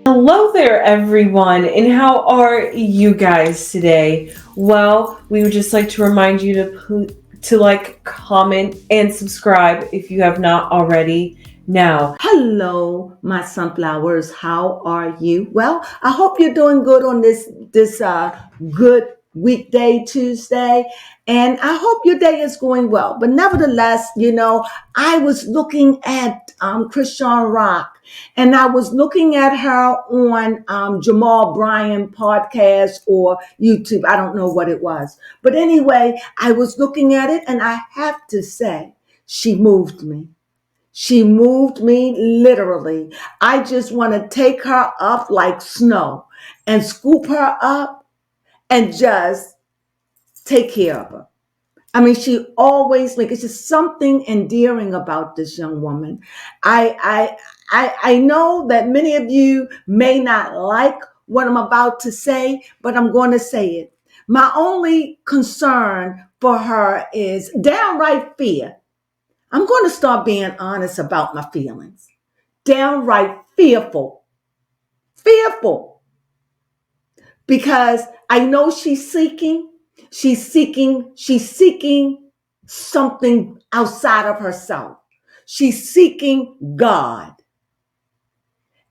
Hello there, everyone, and how are you guys today? Well, we would just like to remind you to like, comment, and subscribe if you have not already. Now, Hello, my sunflowers. How are you? Well, I hope you're doing good on this good weekday Tuesday, and I hope your day is going well. But nevertheless, I was looking at Christian Rock, and I was looking at her on Jamal Bryan podcast or YouTube. I don't know what it was, but anyway, I was looking at it, and I have to say, she moved me. She moved me literally. I just want to take her up like snow and scoop her up and just take care of her. I mean, she always makes it's just something endearing about this young woman. I know that many of you may not like what I'm about to say, but I'm going to say it. My only concern for her is downright fear. I'm going to start being honest about my feelings. Downright fearful. Fearful. Because I know she's seeking something outside of herself. She's seeking God.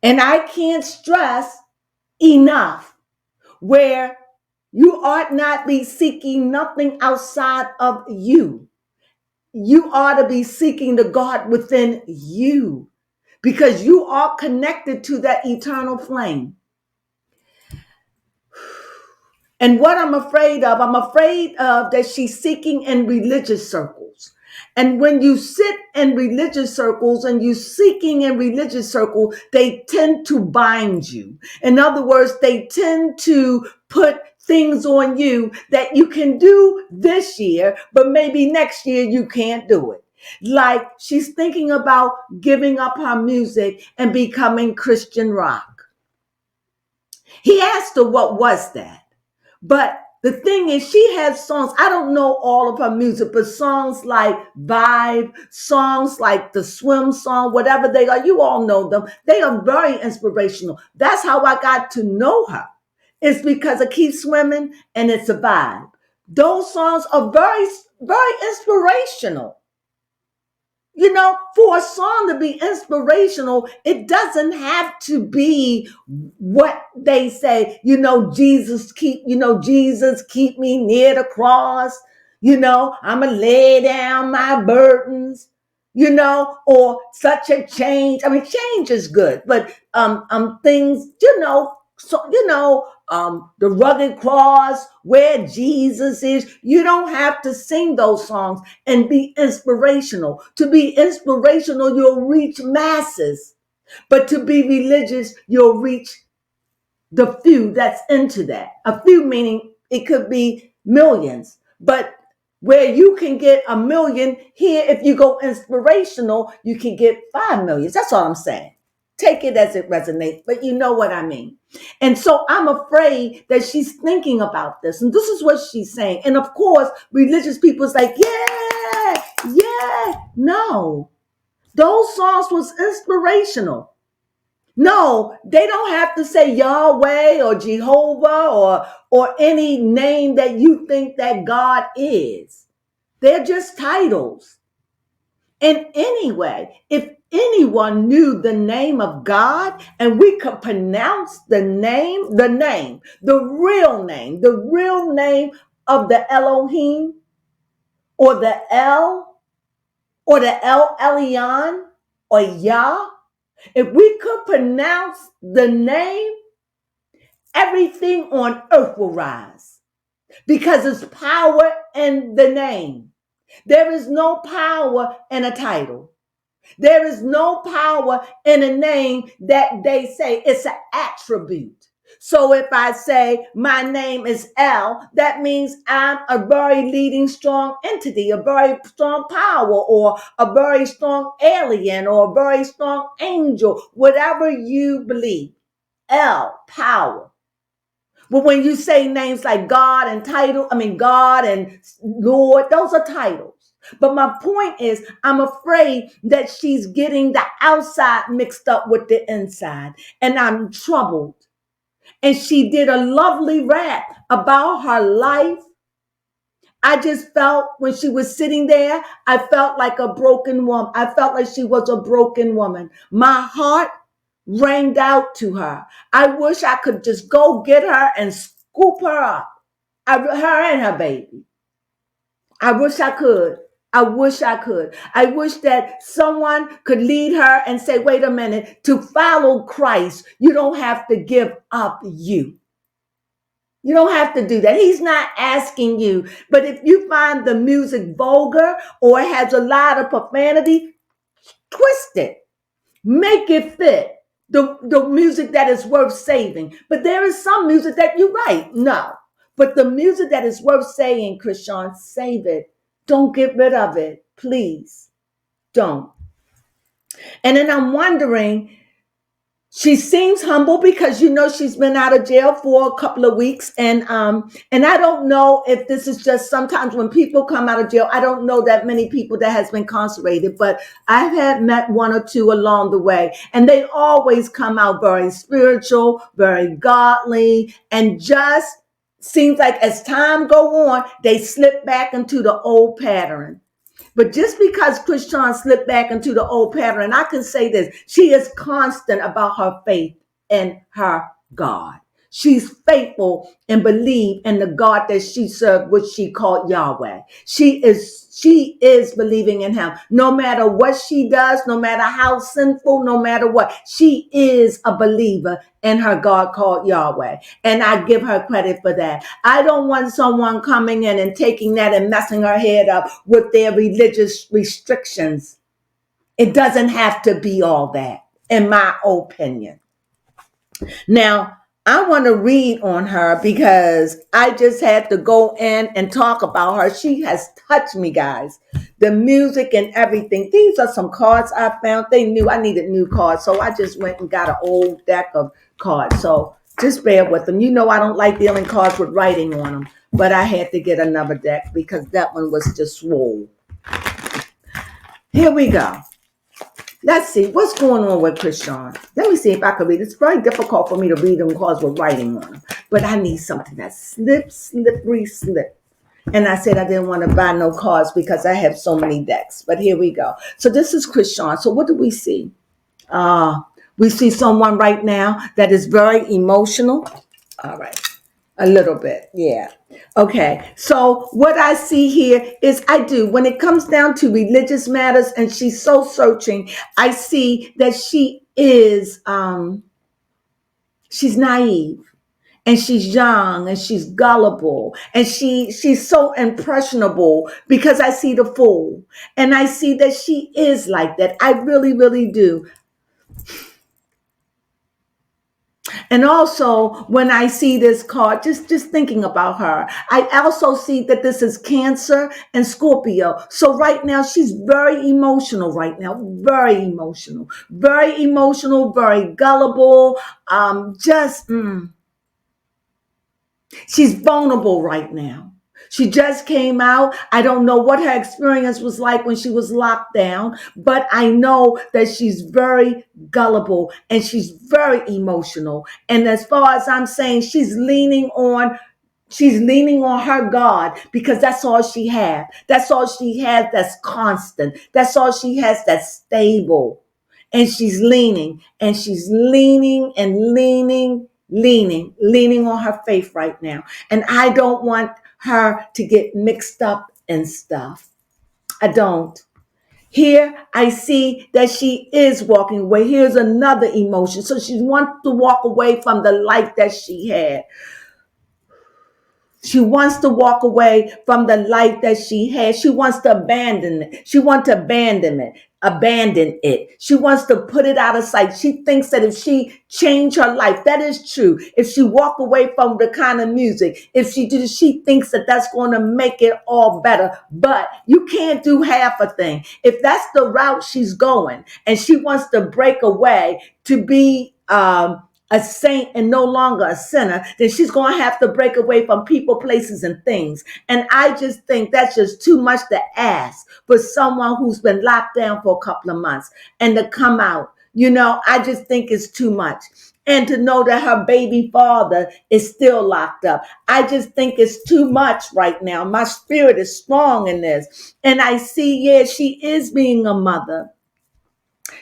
And I can't stress enough where you ought not be seeking nothing outside of you. You ought to be seeking the God within you because you are connected to that eternal flame. And what I'm afraid of that she's seeking in religious circles. And when you sit in religious circles and you seeking in religious circle, they tend to bind you. In other words, they tend to put things on you that you can do this year, but maybe next year you can't do it. Like she's thinking about giving up her music and becoming Christian rock. He asked her, what was that? But the thing is, she has songs. I don't know all of her music, but songs like Vibe, songs like the Swim song, whatever they are, you all know them. They are very inspirational. That's how I got to know her. It's because I keep swimming and it's a vibe. Those songs are very, very inspirational. For a song to be inspirational, it doesn't have to be what they say, Jesus keep me near the cross, I'ma lay down my burdens, or such a change. I mean, change is good, but things, the rugged cross where Jesus is. You don't have to sing those songs and be inspirational. To be inspirational, you'll reach masses. But to be religious, you'll reach the few that's into that. A few meaning it could be millions. But where you can get a million, here, if you go inspirational, you can get 5 million. That's all I'm saying. Take it as it resonates, but you know what I mean. And so I'm afraid that she's thinking about this. And this is what she's saying. And of course, religious people's like, yeah, yeah. No, those songs was inspirational. No, they don't have to say Yahweh or Jehovah or any name that you think that God is. They're just titles. And anyway, if anyone knew the name of God and we could pronounce the real name of the Elohim or the El or the El Elyon or Yah, if we could pronounce the name, everything on earth will rise because there's power in the name. There is no power in a title. There is no power in a name that they say it's an attribute. So if I say my name is L, that means I'm a very leading strong entity, a very strong power, or a very strong alien, or a very strong angel, whatever you believe. L, power. But when you say names like God and God and Lord, those are titles. But my point is, I'm afraid that she's getting the outside mixed up with the inside, and I'm troubled. And she did a lovely rap about her life. I just felt when she was sitting there, I felt like a broken woman. I felt like she was a broken woman. My heart rang out to her. I wish I could just go get her and scoop her up. Her and her baby. I wish I could. I wish I could. I wish that someone could lead her and say, wait a minute, to follow Christ, you don't have to give up you. You don't have to do that. He's not asking you. But if you find the music vulgar or it has a lot of profanity, twist it. Make it fit the music that is worth saving. But there is some music that you're right. No. But the music that is worth saying, Krishan, save it. Don't get rid of it. Please don't. And then I'm wondering, she seems humble because she's been out of jail for a couple of weeks, and I don't know if this is just sometimes when people come out of jail. I don't know that many people that has been incarcerated, but I've had met one or two along the way, and they always come out very spiritual, very godly, and just seems like as time go on, they slip back into the old pattern. But just because Krishan slipped back into the old pattern, and I can say this, she is constant about her faith in her God. She's faithful and believe in the God that she served, which she called Yahweh. She is believing in him. No matter what she does, no matter how sinful, no matter what, she is a believer in her God called Yahweh. And I give her credit for that. I don't want someone coming in and taking that and messing her head up with their religious restrictions. It doesn't have to be all that, in my opinion. Now, I want to read on her because I just had to go in and talk about her. She has touched me, guys. The music and everything. These are some cards I found. They knew I needed new cards, so I just went and got an old deck of cards. So just bear with them. I don't like dealing cards with writing on them, but I had to get another deck because that one was just swole. Here we go. Let's see what's going on with Krishan. Let me see if I can read. It's very difficult for me to read them cards with writing on them, but I need something that's slippery. And I said I didn't want to buy no cards because I have so many decks. But here we go. So this is Krishan. So what do we see? We see someone right now that is very emotional. All right. A little bit, yeah. Okay, so what I see here is when it comes down to religious matters, and she's so searching, I see that she is, she's naive, and she's young, and she's gullible, and she's so impressionable because I see the fool, and I see that she is like that. I really, really do. And also, when I see this card, just thinking about her, I also see that this is Cancer and Scorpio. So right now, she's very emotional right now, very emotional, very gullible. She's vulnerable right now. She just came out. I don't know what her experience was like when she was locked down, but I know that she's very gullible and she's very emotional. And as far as I'm saying, she's leaning on her God because that's all she has. That's all she has that's constant. That's all she has that's stable. And she's leaning and she's leaning and leaning on her faith right now. And I don't want her to get mixed up in stuff. I don't. Here, I see that she is walking away. Here's another emotion. So she wants to walk away from the life that she had. She wants to walk away from the life that she had. She wants to abandon it. She wants to abandon it. She wants to put it out of sight. She thinks that if she change her life, that is true. If she walk away from the kind of music, if she do, she thinks that that's going to make it all better. But you can't do half a thing. If that's the route she's going and she wants to break away to be, a saint and no longer a sinner, then she's going to have to break away from people, places, and things. And I just think that's just too much to ask for someone who's been locked down for a couple of months and to come out. I just think it's too much. And to know that her baby father is still locked up. I just think it's too much right now. My spirit is strong in this. And I see, she is being a mother.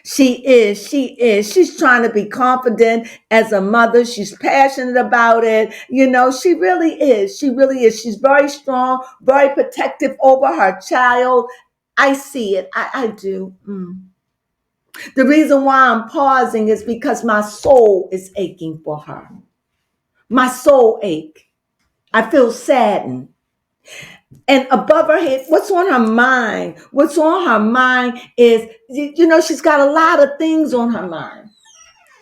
She is. She's trying to be confident as a mother. She's passionate about it. She really is. She really is. She's very strong, very protective over her child. I see it. I do. The reason why I'm pausing is because my soul is aching for her. My soul ache. I feel saddened. And above her head, what's on her mind? What's on her mind is, she's got a lot of things on her mind.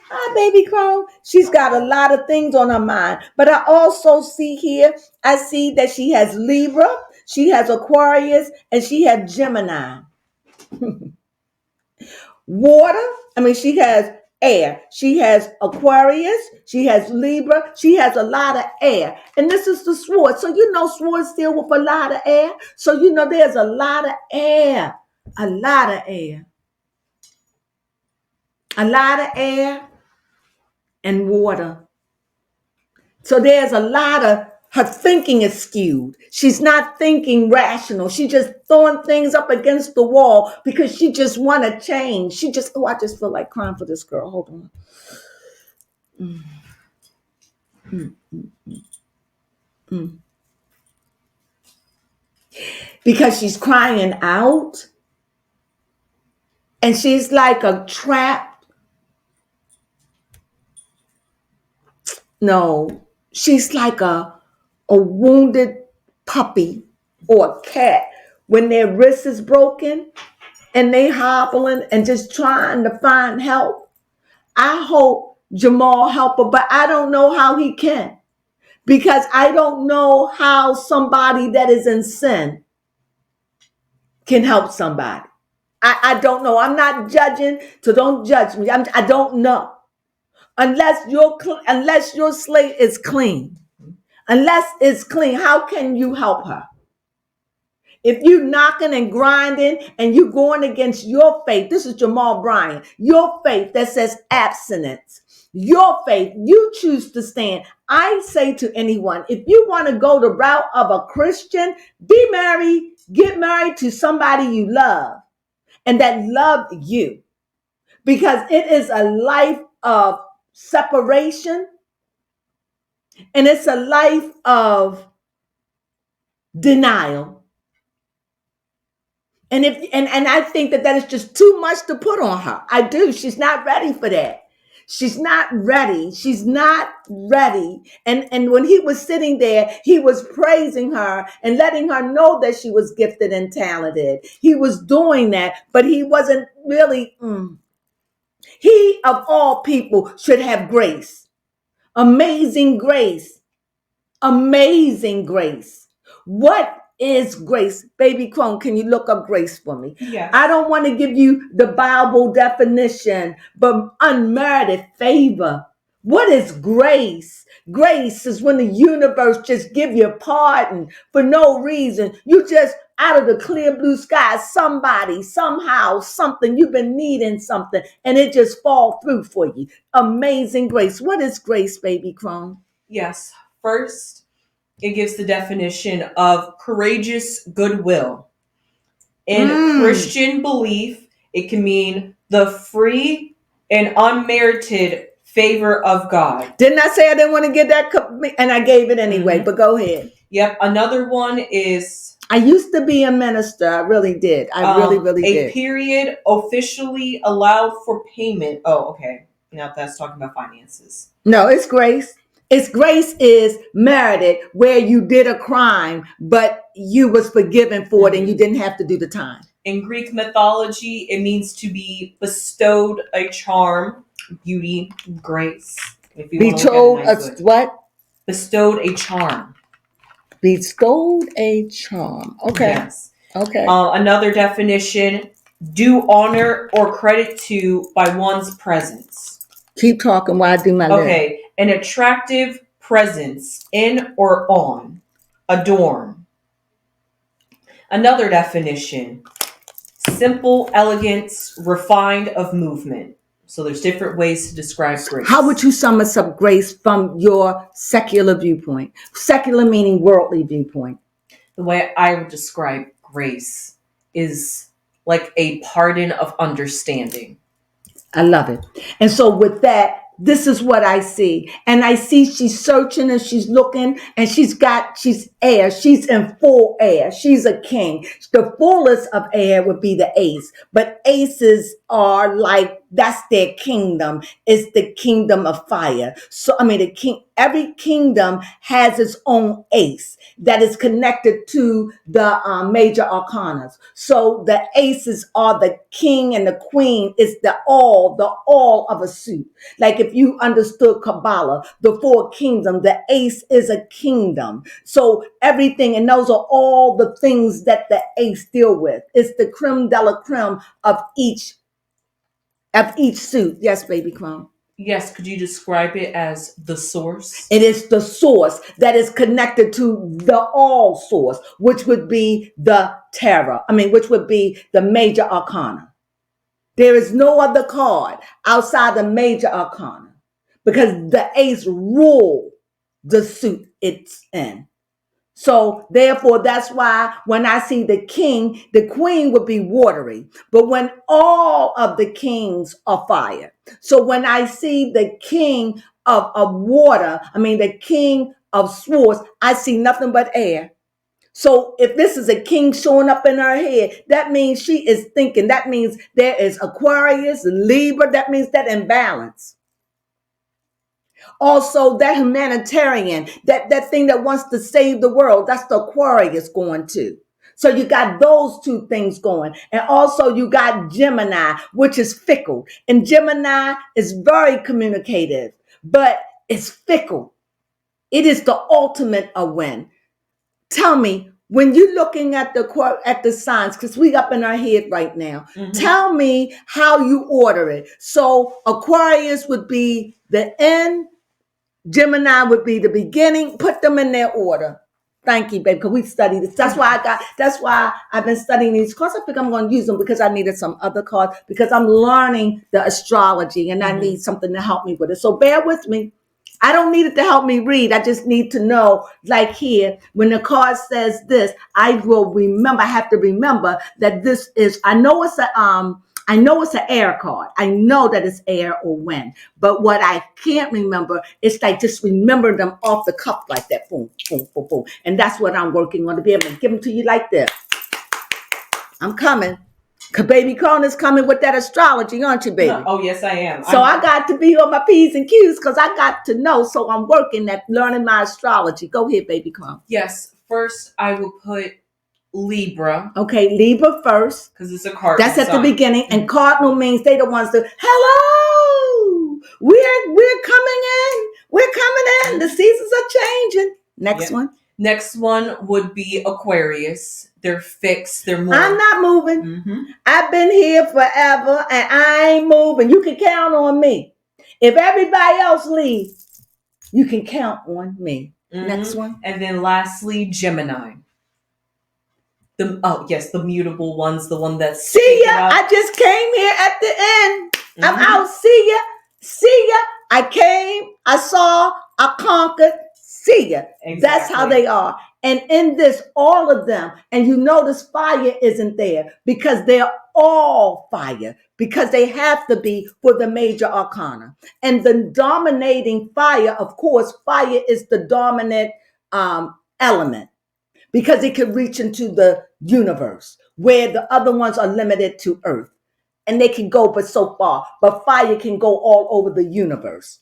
Hi, baby Crone. She's got a lot of things on her mind. But I also see here, I see that she has Libra, she has Aquarius, and she has Gemini. She has air. She has Aquarius. She has Libra. She has a lot of air. And this is the sword. So, swords deal with a lot of air. So, there's a lot of air. A lot of air. A lot of air and water. So there's a lot of, her thinking is skewed. She's not thinking rational. She's just throwing things up against the wall because she just want to change. I just feel like crying for this girl. Hold on. Because she's crying out and she's like a trapped. No, she's like a wounded puppy or a cat when their wrist is broken and they hobbling and just trying to find help. I hope Jamal help her, but I don't know how he can, because I don't know how somebody that is in sin can help somebody. I don't know. I'm not judging, so don't judge me. I don't know. Unless your slate is clean. Unless it's clean, how can you help her? If you knocking and grinding and you going against your faith, this is Jamal Bryant, your faith that says abstinence, your faith, you choose to stand. I say to anyone, if you want to go the route of a Christian, be married, get married to somebody you love and that love you, because it is a life of separation and it's a life of denial. And I think that is just too much to put on her. I do. She's not ready for that. She's not ready. She's not ready. And when he was sitting there, he was praising her and letting her know that she was gifted and talented. He was doing that, but he wasn't really. He, of all people, should have grace. Amazing grace. Amazing grace. What is grace? Baby Crone, can you look up grace for me? Yes. I don't want to give you the Bible definition, but unmerited favor. What is grace? Grace is when the universe just give you pardon for no reason. You just out of the clear blue sky, somebody, somehow, something, you've been needing something and it just fall through for you. Amazing grace. What is grace, Baby Crone? Yes. First, it gives the definition of courageous goodwill. In Christian belief, it can mean the free and unmerited favor of God. Didn't I say I didn't want to get that? And I gave it anyway, but go ahead. Yep. Another one is... I used to be a minister. I really did. I really did. A period officially allowed for payment. Oh, okay. Now that's talking about finances. No, it's grace. It's grace is merited, where you did a crime, but you was forgiven for it and you didn't have to do the time. In Greek mythology, it means to be bestowed a charm, beauty, grace. If you be told what? Bestowed a charm. Bestowed a charm. Okay. Yes. Okay. Another definition, due honor or credit to by one's presence. Keep talking while I do my list. Okay, an attractive presence in or on, adorn. Another definition, simple elegance, refined of movement. So there's different ways to describe grace. How would you sum us up grace from your secular viewpoint? Secular meaning worldly viewpoint. The way I would describe grace is like a pardon of understanding. I love it. And so with that, this is what I see. And I see she's searching and she's looking and she's air. She's in full air. She's a king. The fullest of air would be the ace. But aces are like, that's their kingdom. It's the kingdom of fire. So, every kingdom has its own ace that is connected to the major arcanas. So the aces are the king and the queen. It's the all of a suit. Like if you understood Kabbalah, the four kingdoms, the ace is a kingdom. So everything, and those are all the things that the ace deal with. It's the creme de la creme of each suit. Yes, baby Crone. Yes, could you describe it as the source? It is the source that is connected to the all source, which would be the which would be the major arcana. There is no other card outside the major arcana because the ace rule the suit it's in. So therefore, that's why when I see the king, the queen would be watery. But when all of the kings are fire. So when I see the king of water, the king of swords, I see nothing but air. So if this is a king showing up in her head, that means she is thinking. That means there is Aquarius, Libra. That means that imbalance. Also, that humanitarian, that thing that wants to save the world, that's the Aquarius going to. So you got those two things going. And also you got Gemini, which is fickle. And Gemini is very communicative, but it's fickle. It is the ultimate of win. Tell me, when you're looking at the signs, because we up in our head right now, tell me how you order it. So Aquarius would be the end. Gemini would be the beginning. Put them in their order. Thank you, babe, because we studied this. That's why I've been studying these cards. I think I'm going to use them because I needed some other cards because I'm learning the astrology and I need something to help me with it. So bear with me. I don't need it to help me read. I just need to know, like here, when the card says this, I will remember. I have to remember that this is, I know it's an air card. I know that it's air or wind. But what I can't remember is like just remember them off the cuff like that. Boom, boom, boom, boom. And that's what I'm working on, to be able to give them to you like this. I'm coming. Because baby Crone is coming with that astrology, aren't you, baby? No. Oh, yes, I am. So I got to be on my P's and Q's because I got to know. So I'm working at learning my astrology. Go ahead, baby Crone. Yes. First, I will put Libra. Okay, Libra first. Because it's a cardinal. That's at the beginning. And cardinal means they the ones that, hello, we're coming in. We're coming in. The seasons are changing. Next one. Next one would be Aquarius. They're fixed. They're more. I'm not moving. I've been here forever and I ain't moving. You can count on me. If everybody else leaves, you can count on me. Next one. And then lastly, Gemini. The mutable ones, the one that's. See ya. I just came here at the end. I'm out. See ya. See ya. I came. I saw. I conquered. See ya. Exactly. That's how they are. And in this, all of them, and you notice fire isn't there because they're all fire, because they have to be for the major arcana. And the dominating fire, of course, fire is the dominant element because it can reach into the universe where the other ones are limited to earth. And they can go but so far, but fire can go all over the universe,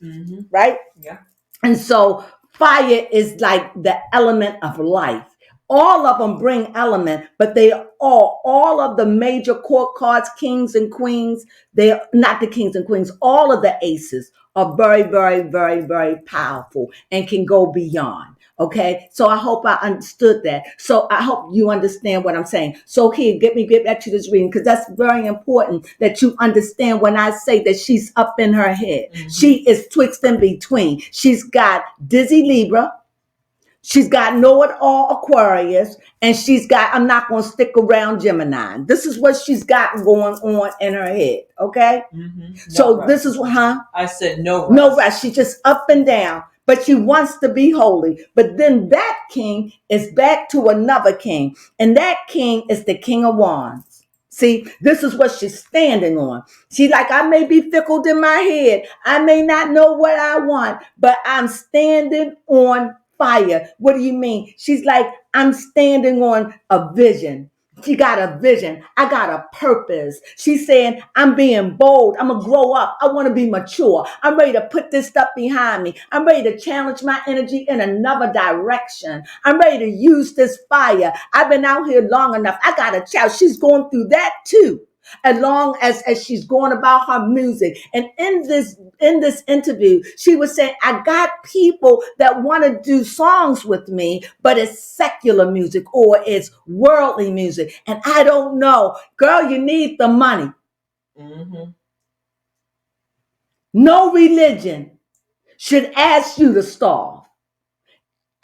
right? Yeah. And so fire is like the element of life. All of them bring element, but they all of the major court cards, kings and queens, they're not the kings and queens. All of the aces are very, very, very, very powerful and can go beyond. Okay, so I hope I understood that. So I hope you understand what I'm saying. So here, get back to this reading, because that's very important that you understand when I say that she's up in her head. She is twixt and between. She's got dizzy Libra. She's got know it all Aquarius, and she's got I'm not going to stick around Gemini. This is what she's got going on in her head. Okay, so this is what, I said no rest. No rest. She's just up and down, but she wants to be holy. But then that king is back to another king, and that king is the King of Wands. See, this is what she's standing on. She's like, I may be fickle in my head. I may not know what I want, but I'm standing on fire. What do you mean? She's like, I'm standing on a vision. She got a vision. I got a purpose. She's saying, I'm being bold. I'm going to grow up. I want to be mature. I'm ready to put this stuff behind me. I'm ready to challenge my energy in another direction. I'm ready to use this fire. I've been out here long enough. I got a child. She's going through that too, as long as she's going about her music. And in this interview, she was saying, I got people that want to do songs with me, but it's secular music or it's worldly music. And I don't know. Girl, you need the money. No religion should ask you to starve.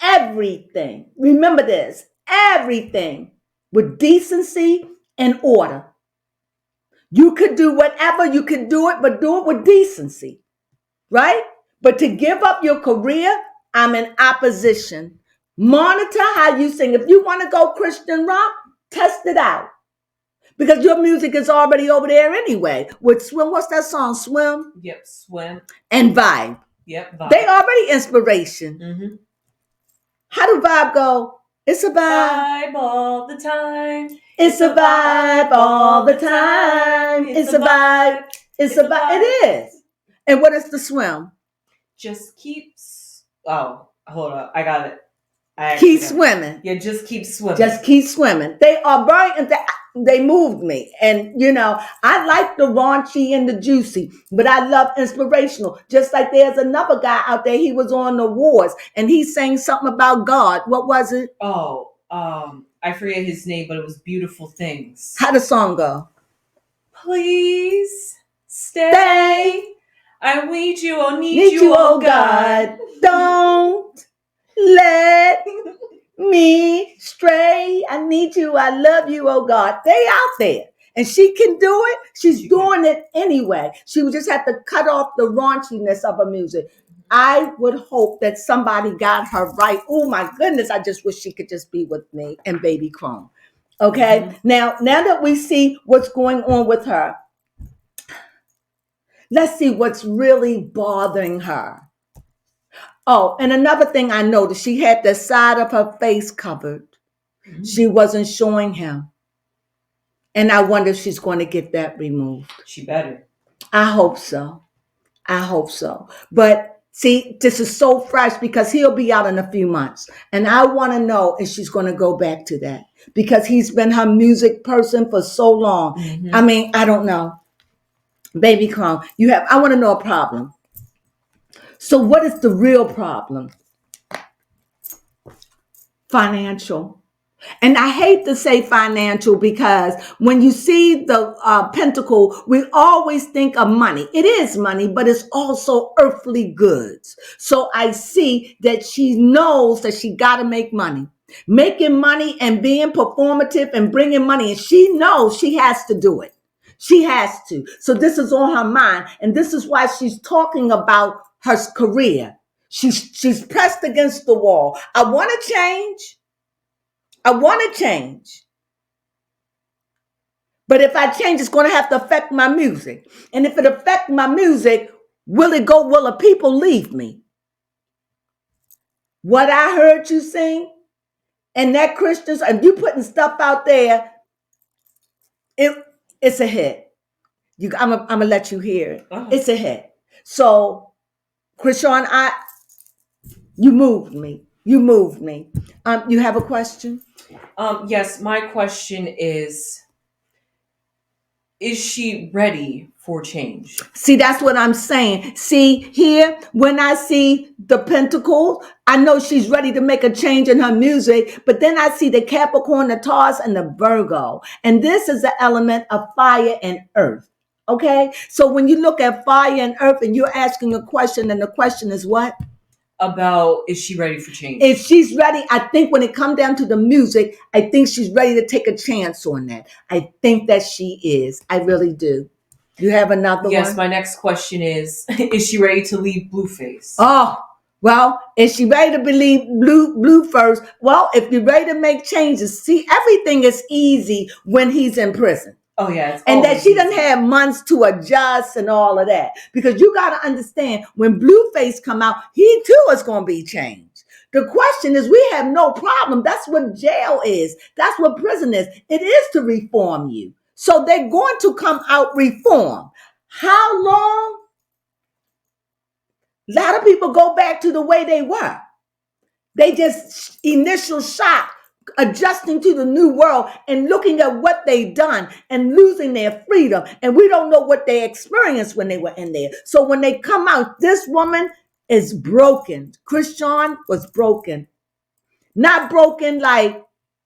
Everything, remember this, everything with decency and order. You could do whatever, you can do it, but do it with decency, right? But to give up your career, I'm in opposition. Monitor how you sing. If you want to go Christian rock, test it out. Because your music is already over there anyway. With Swim, what's that song? Swim? Yep, Swim. And Vibe. Yep, Vibe. They already inspiration. How do Vibe go? It's a vibe all the time. It's a vibe all the time. It's a vibe. It's a vibe. It is. And what is the Swim? Just keeps. Oh, hold up. I got it. Keep swimming. Yeah, just keep swimming. Just keep swimming. They are very, they moved me. And, I like the raunchy and the juicy, but I love inspirational. Just like there's another guy out there, he was on the wars, and he sang something about God. What was it? Oh, I forget his name, but it was Beautiful Things. How the song go? Please stay. I need you, need you, oh God. Don't let me stray. I need you. I love you, oh God. They out there. And she can do it. She's doing it anyway. She would just have to cut off the raunchiness of her music. I would hope that somebody got her right. Oh my goodness. I just wish she could just be with me and baby Crone. Okay. Now that we see what's going on with her, let's see what's really bothering her. Oh, and another thing I noticed, she had the side of her face covered. She wasn't showing him. And I wonder if she's going to get that removed. She better. I hope so. I hope so. But see, this is so fresh because he'll be out in a few months. And I want to know if she's going to go back to that because he's been her music person for so long. I mean, I don't know. Baby Crone, I want to know a problem. So what is the real problem? Financial. And I hate to say financial because when you see the pentacle, we always think of money. It is money, but it's also earthly goods. So I see that she knows that she got to make money. Making money and being performative and bringing money. And she knows she has to do it. She has to. So this is on her mind. And this is why she's talking about her career. She's pressed against the wall. I want to change. I want to change. But if I change, it's going to have to affect my music. And if it affects my music, will the people leave me? What I heard you sing and that Christians, and you putting stuff out there, it's a hit. I'm going to let you hear it. It's a hit. So, Krishan, you moved me. You moved me. You have a question? Yes, my question is, Is she ready for change? See, that's what I'm saying. See, here, when I see the Pentacles, I know she's ready to make a change in her music, but then I see the Capricorn, the Taurus, and the Virgo. And this is the element of fire and earth. Okay? So when you look at fire and earth and you're asking a question, and the question is what? About is she ready for change? If she's ready, I think when it comes down to the music, I think she's ready to take a chance on that. I think that she is. I really do. You have another one? Yes, my next question is she ready to leave Blueface? Oh, well, is she ready to believe blue first? Well, if you're ready to make changes, see, everything is easy when he's in prison. Oh, yeah. And that she doesn't have months to adjust and all of that. Because you got to understand, when Blueface come out, he too is going to be changed. The question is, we have no problem. That's what jail is. That's what prison is. It is to reform you. So they're going to come out reformed. How long? A lot of people go back to the way they were. They just initial shock, adjusting to the new world and looking at what they've done and losing their freedom. And we don't know what they experienced when they were in there. So when they come out, this woman is broken. Christian was broken. Not broken like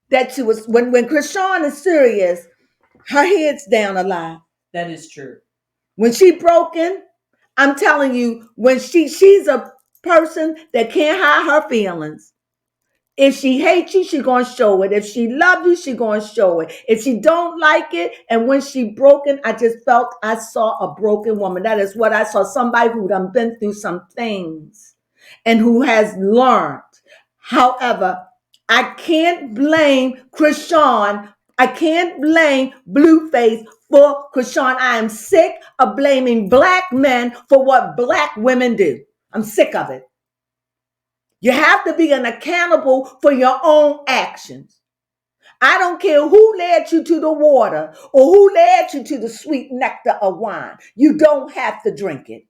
that she was. When Christian is serious, her head's down a lot. That is true. When she broken, I'm telling you, when she's a person that can't hide her feelings. If she hates you, she's going to show it. If she loves you, she's going to show it. If she don't like it, and when she broken, I just felt I saw a broken woman. That is what I saw, somebody who done been through some things and who has learned. However, I can't blame Christian. I can't blame Blueface for Christian. I am sick of blaming black men for what black women do. I'm sick of it. You have to be accountable for your own actions. I don't care who led you to the water or who led you to the sweet nectar of wine. You don't have to drink it.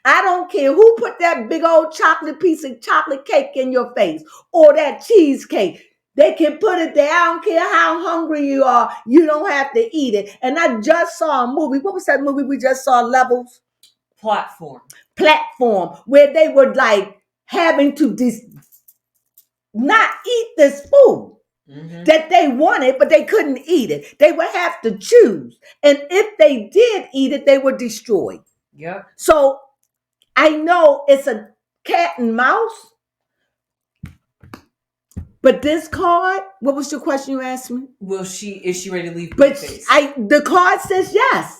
I don't care who put that big old chocolate piece of chocolate cake in your face or that cheesecake. They can put it there. I don't care how hungry you are. You don't have to eat it. And I just saw a movie. What was that movie we just saw? Levels? Platform, where they were like having to not eat this food that they wanted, but they couldn't eat it. They would have to choose. And if they did eat it, they were destroyed. Yeah. So I know it's a cat and mouse. But this card, what was your question you asked me? Is she ready to leave Blueface? The card says yes.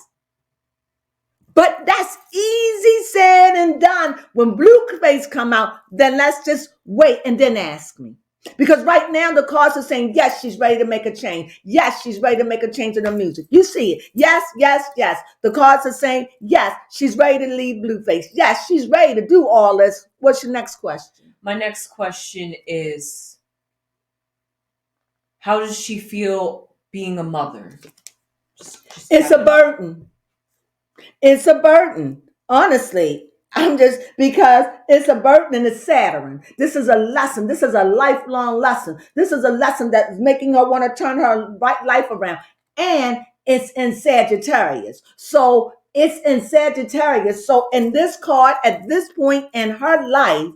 But that's easy said and done. When Blueface come out, then let's just wait and then ask me. Because right now the cards are saying, yes, she's ready to make a change. Yes, she's ready to make a change in her music. You see it. Yes, yes, yes. The cards are saying, yes, she's ready to leave Blueface. Yes, she's ready to do all this. What's your next question? My next question is, how does she feel being a mother? It's a burden. It's a burden. Honestly, because it's a burden and it's Saturn. This is a lesson. This is a lifelong lesson. This is a lesson that's making her want to turn her life around. And it's in Sagittarius. So it's in Sagittarius. So in this card, at this point in her life,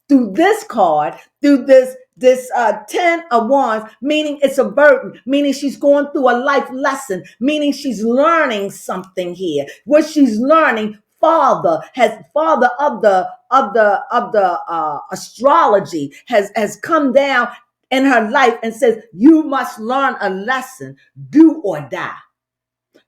through this card, through this 10 of Wands, meaning it's a burden, meaning she's going through a life lesson, meaning she's learning something here. What she's learning, father of the astrology has come down in her life and says, you must learn a lesson, do or die.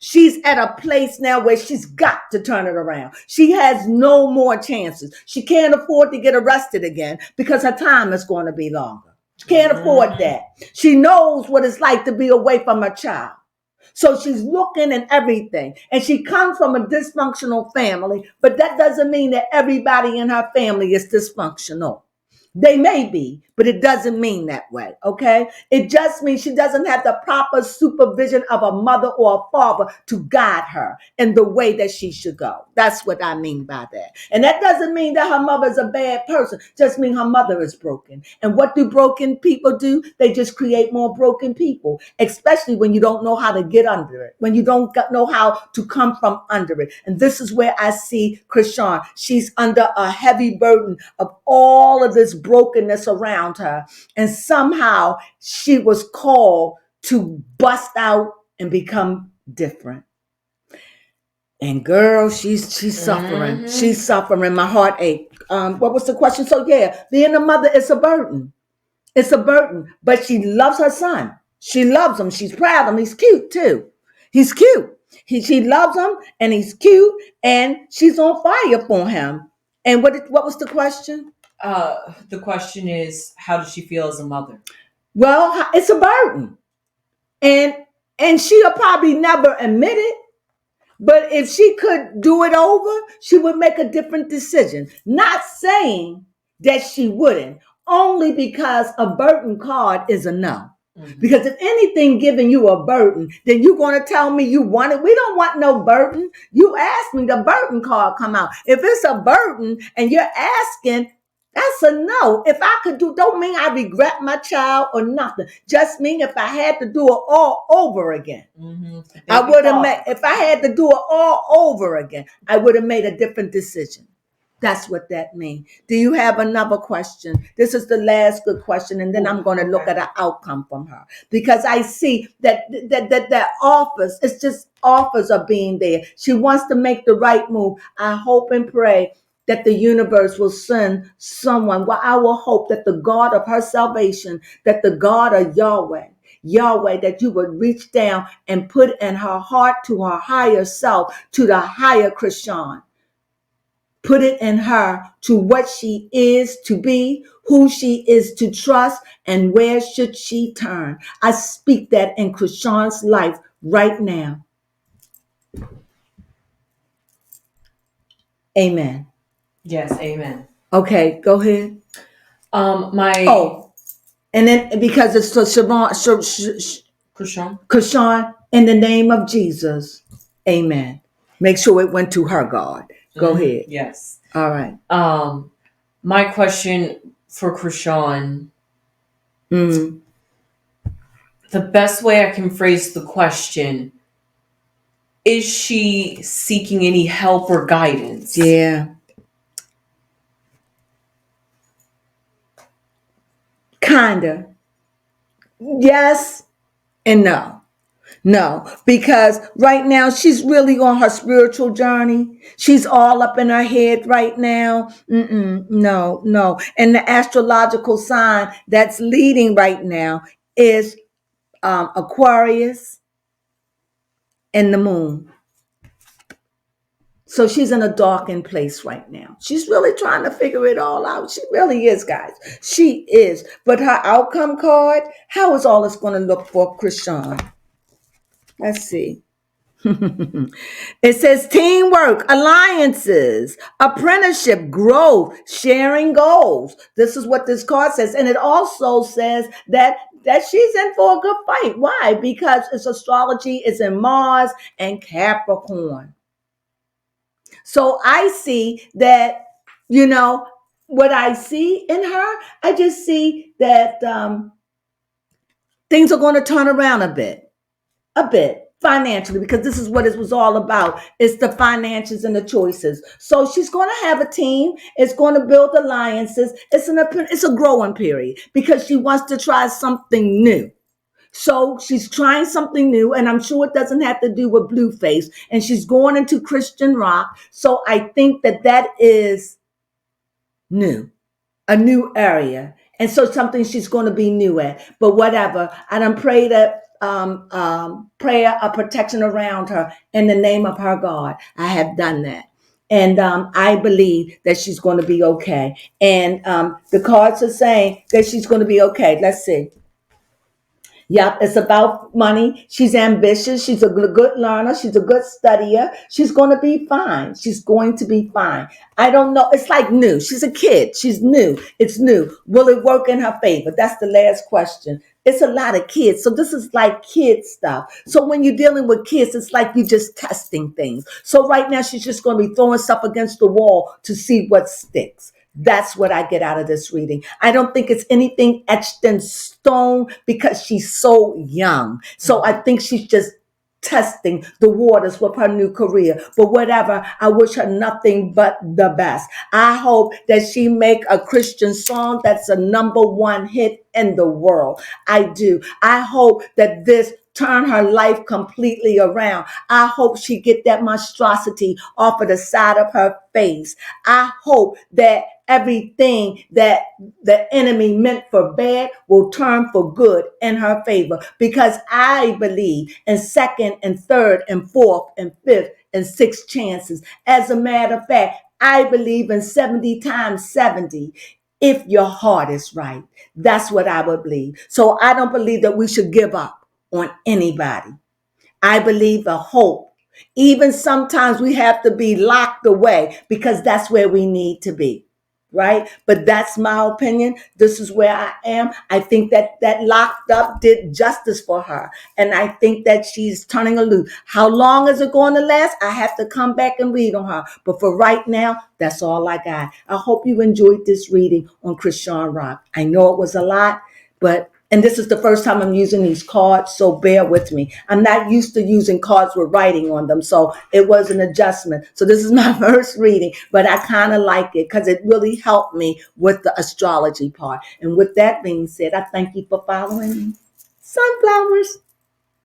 She's at a place now where she's got to turn it around. She has no more chances. She can't afford to get arrested again because her time is going to be longer. She can't afford that. She knows what it's like to be away from her child. So she's looking at everything. And she comes from a dysfunctional family, but that doesn't mean that everybody in her family is dysfunctional. They may be, but it doesn't mean that way, okay? It just means she doesn't have the proper supervision of a mother or a father to guide her in the way that she should go. That's what I mean by that. And that doesn't mean that her mother is a bad person, just mean her mother is broken. And what do broken people do? They just create more broken people, especially when you don't know how to get under it, when you don't know how to come from under it. And this is where I see Krishan. She's under a heavy burden of all of this brokenness around her. And somehow she was called to bust out and become different. And girl, she's suffering. Mm-hmm. She's suffering. My heart ache. What was the question? So yeah, being a mother is a burden. It's a burden. But she loves her son. She loves him. She's proud of him. He's cute too. He's cute. She loves him and he's cute and she's on fire for him. And what was the question? The question is, how does she feel as a mother? Well, it's a burden. And she'll probably never admit it. But if she could do it over, she would make a different decision. Not saying that she wouldn't, only because a burden card is a no. Mm-hmm. Because if anything giving you a burden, then you're going to tell me you want it. We don't want no burden. You asked me, the burden card come out. If it's a burden and you're asking, that's a no. If I could do, don't mean I regret my child or nothing. Just mean if I had to do it all over again, mm-hmm. I would have made, if I had to do it all over again, I would have made a different decision. That's what that means. Do you have another question? This is the last good question, and then I'm going to look at an outcome from her. Because I see that offers, it's just offers are being there. She wants to make the right move. I hope and pray that the universe will send someone. Well, I will hope that the God of her salvation, that the God of Yahweh, that you would reach down and put in her heart to her higher self, to the higher Krishan. Put it in her to what she is to be, who she is to trust, and where should she turn. I speak that in Krishan's life right now. Amen. Yes, amen. Okay, go ahead. And then because it's for Krishan, in the name of Jesus, amen. Make sure it went to her, God. Go ahead. Yes. All right. My question for Krishan, the best way I can phrase the question, is she seeking any help or guidance? Yeah. Kinda. Yes and no. No, because right now she's really on her spiritual journey. She's all up in her head right now. No. And the astrological sign that's leading right now is Aquarius and the moon. So she's in a darkened place right now. She's really trying to figure it all out. She really is, guys. She is. But her outcome card, how is all this going to look for Krishan? Let's see. It says teamwork, alliances, apprenticeship, growth, sharing goals. This is what this card says. And it also says that she's in for a good fight. Why? Because it's astrology, it's in Mars and Capricorn. So I see that, what I see in her, I just see that things are going to turn around a bit. Financially, because this is what it was all about. It's the finances and the choices. So she's going to have a team. It's going to build alliances. It's a growing period because she wants to try something new. So she's trying something new, and I'm sure it doesn't have to do with Blueface. And she's going into Christian rock. So I think that is new, a new area. And so something she's going to be new at. But whatever. I done pray that prayer of protection around her in the name of her God. I have done that. And I believe that she's going to be okay. And the cards are saying that she's going to be okay. Let's see. Yep, it's about money. She's ambitious. She's a good learner. She's a good studier. She's going to be fine. She's going to be fine. I don't know. It's like new. She's a kid. She's new. It's new. Will it work in her favor? That's the last question. It's a lot of kids. So this is like kid stuff. So when you're dealing with kids, it's like you're just testing things. So right now she's just going to be throwing stuff against the wall to see what sticks. That's what I get out of this reading. I don't think it's anything etched in stone because she's so young. So I think she's just testing the waters with her new career. But whatever, I wish her nothing but the best. I hope that she make a Christian song that's a #1 hit in the world. I do. I hope that this turn her life completely around. I hope she get that monstrosity off of the side of her face. I hope that everything that the enemy meant for bad will turn for good in her favor, because I believe in second and third and fourth and fifth and sixth chances. As a matter of fact, I believe in 70 times 70 if your heart is right. That's what I would believe. So I don't believe that we should give up on anybody. I believe the hope. Even sometimes we have to be locked away because that's where we need to be. Right? But that's my opinion. This is where I am. I think that that locked up did justice for her. And I think that she's turning a loose. How long is it going to last? I have to come back and read on her. But for right now, that's all I got. I hope you enjoyed this reading on Christian Rock. I know it was a lot, and this is the first time I'm using these cards, so bear with me. I'm not used to using cards with writing on them, so it was an adjustment. So this is my first reading, but I kind of like it because it really helped me with the astrology part. And with that being said, I thank you for following me. Sunflowers.